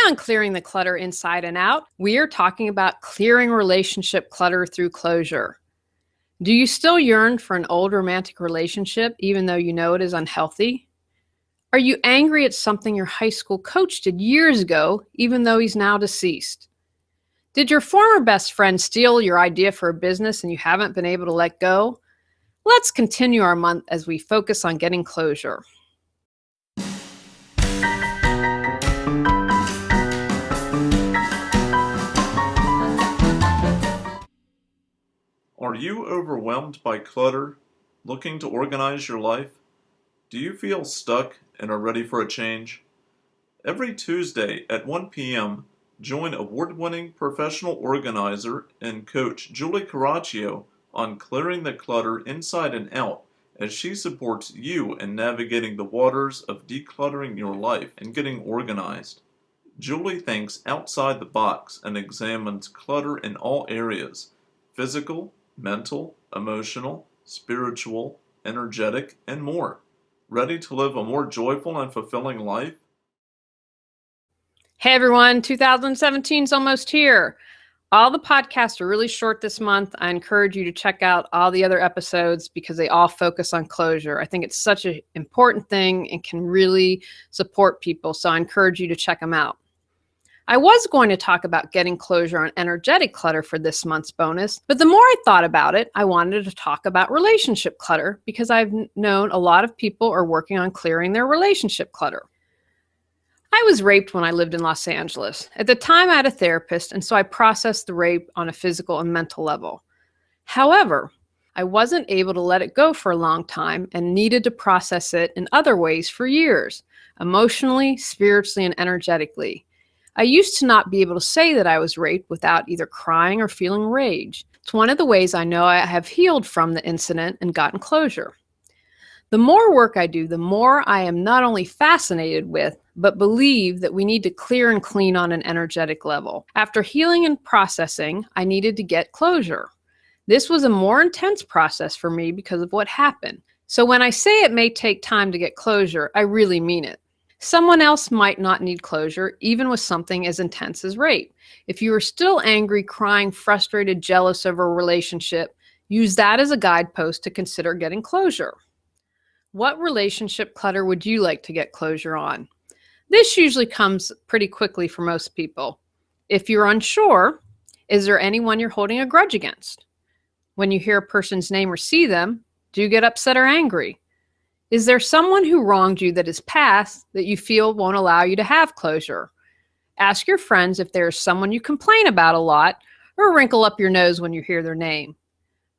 on Clearing the Clutter Inside and Out, we are talking about clearing relationship clutter through closure. Do you still yearn for an old romantic relationship even though you know it is unhealthy? Are you angry at something your high school coach did years ago even though he's now deceased? Did your former best friend steal your idea for a business and you haven't been able to let go? Let's continue our month as we focus on getting closure. Are you overwhelmed by clutter, looking to organize your life? Do you feel stuck and are ready for a change? Every Tuesday at 1 p.m., join award-winning professional organizer and coach Julie Coraccio on Clearing the Clutter Inside and Out as she supports you in navigating the waters of decluttering your life and getting organized. Julie thinks outside the box and examines clutter in all areas: physical, mental, emotional, spiritual, energetic, and more. Ready to live a more joyful and fulfilling life? Hey everyone, 2017 is almost here. All the podcasts are really short this month. I encourage you to check out all the other episodes because they all focus on closure. I think it's such an important thing and can really support people, so I encourage you to check them out. I was going to talk about getting closure on energetic clutter for this month's bonus, but the more I thought about it, I wanted to talk about relationship clutter because I've known a lot of people are working on clearing their relationship clutter. I was raped when I lived in Los Angeles. At the time, I had a therapist, and so I processed the rape on a physical and mental level. However, I wasn't able to let it go for a long time and needed to process it in other ways for years, emotionally, spiritually, and energetically. I used to not be able to say that I was raped without either crying or feeling rage. It's one of the ways I know I have healed from the incident and gotten closure. The more work I do, the more I am not only fascinated with, but believe that we need to clear and clean on an energetic level. After healing and processing, I needed to get closure. This was a more intense process for me because of what happened. So when I say it may take time to get closure, I really mean it. Someone else might not need closure, even with something as intense as rape. If you are still angry, crying, frustrated, jealous over a relationship, use that as a guidepost to consider getting closure. What relationship clutter would you like to get closure on? This usually comes pretty quickly for most people. If you're unsure, is there anyone you're holding a grudge against? When you hear a person's name or see them, do you get upset or angry? Is there someone who wronged you that is past that you feel won't allow you to have closure? Ask your friends if there is someone you complain about a lot or wrinkle up your nose when you hear their name.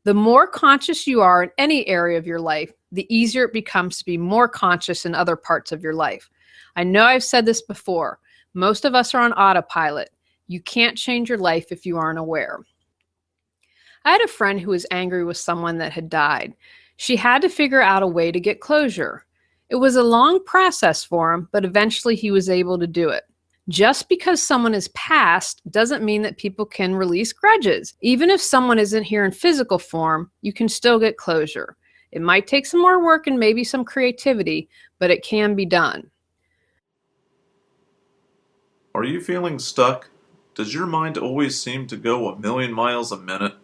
The more conscious you are in any area of your life, the easier it becomes to be more conscious in other parts of your life. I know I've said this before. Most of us are on autopilot. You can't change your life if you aren't aware. I had a friend who was angry with someone that had died. She had to figure out a way to get closure. It was a long process for him, but eventually he was able to do it. Just because someone is passed doesn't mean that people can release grudges. Even if someone isn't here in physical form, you can still get closure. It might take some more work and maybe some creativity, but it can be done. Are you feeling stuck? Does your mind always seem to go a million miles a minute?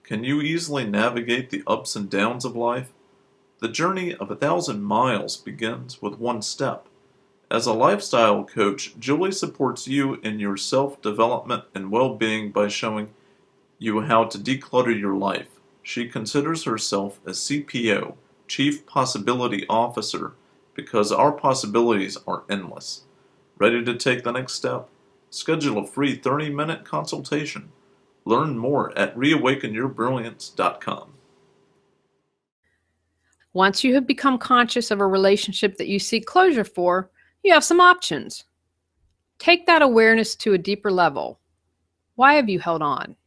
Can you easily navigate the ups and downs of life? The journey of 1,000 miles begins with one step. As a lifestyle coach, Julie supports you in your self-development and well-being by showing you how to declutter your life. She considers herself a CPO, Chief Possibility Officer, because our possibilities are endless. Ready to take the next step? Schedule a free 30-minute consultation. Learn more at reawakenyourbrilliance.com. Once you have become conscious of a relationship that you seek closure for, you have some options. Take that awareness to a deeper level. Why have you held on?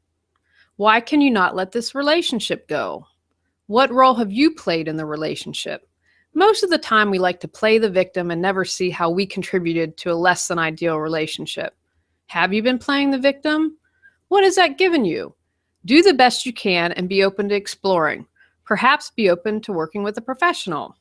Why can you not let this relationship go? What role have you played in the relationship? Most of the time we like to play the victim and never see how we contributed to a less than ideal relationship. Have you been playing the victim? What has that given you? Do the best you can and be open to exploring. Perhaps be open to working with a professional.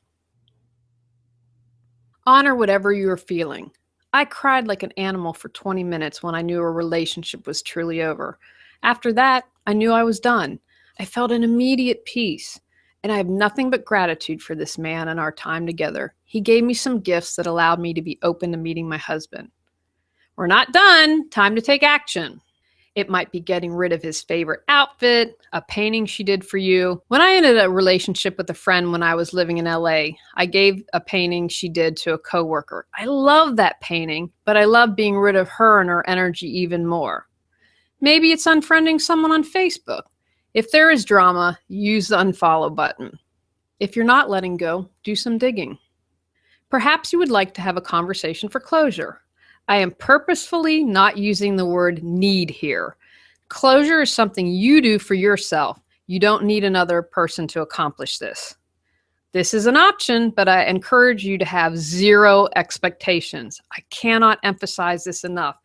Honor whatever you are feeling. I cried like an animal for 20 minutes when I knew a relationship was truly over. After that, I knew I was done. I felt an immediate peace. And I have nothing but gratitude for this man and our time together. He gave me some gifts that allowed me to be open to meeting my husband. We're not done. Time to take action. It might be getting rid of his favorite outfit, a painting she did for you. When I ended a relationship with a friend when I was living in LA, I gave a painting she did to a coworker. I love that painting, but I love being rid of her and her energy even more. Maybe it's unfriending someone on Facebook. If there is drama, use the unfollow button. If you're not letting go, do some digging. Perhaps you would like to have a conversation for closure. I am purposefully not using the word need here. Closure is something you do for yourself. You don't need another person to accomplish this. This is an option, but I encourage you to have zero expectations. I cannot emphasize this enough.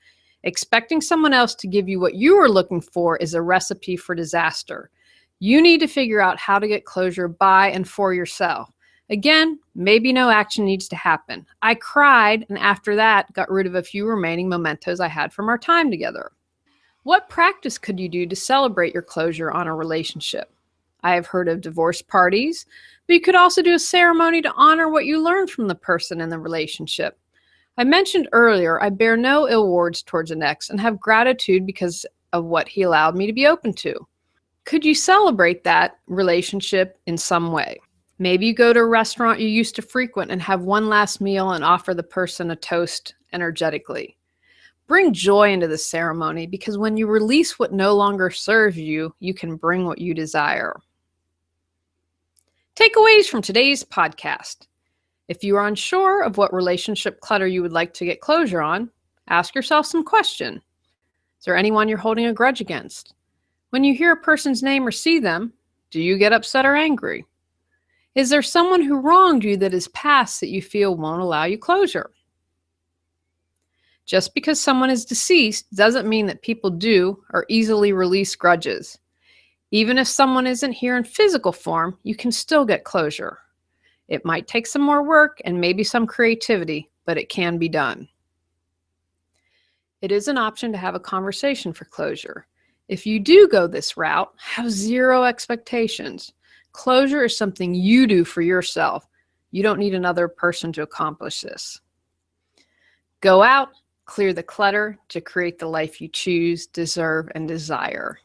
Expecting someone else to give you what you are looking for is a recipe for disaster. You need to figure out how to get closure by and for yourself. Again, maybe no action needs to happen. I cried, and after that, got rid of a few remaining mementos I had from our time together. What practice could you do to celebrate your closure on a relationship? I have heard of divorce parties, but you could also do a ceremony to honor what you learned from the person in the relationship. I mentioned earlier, I bear no ill words towards an ex and have gratitude because of what he allowed me to be open to. Could you celebrate that relationship in some way? Maybe you go to a restaurant you used to frequent and have one last meal and offer the person a toast energetically. Bring joy into the ceremony because when you release what no longer serves you, you can bring what you desire. Takeaways from today's podcast. If you are unsure of what relationship clutter you would like to get closure on, ask yourself some questions. Is there anyone you're holding a grudge against? When you hear a person's name or see them, do you get upset or angry? Is there someone who wronged you that is past that you feel won't allow you closure? Just because someone is deceased doesn't mean that people do or easily release grudges. Even if someone isn't here in physical form, you can still get closure. It might take some more work and maybe some creativity, but it can be done. It is an option to have a conversation for closure. If you do go this route, have zero expectations. Closure is something you do for yourself. You don't need another person to accomplish this. Go out, clear the clutter to create the life you choose, deserve, and desire.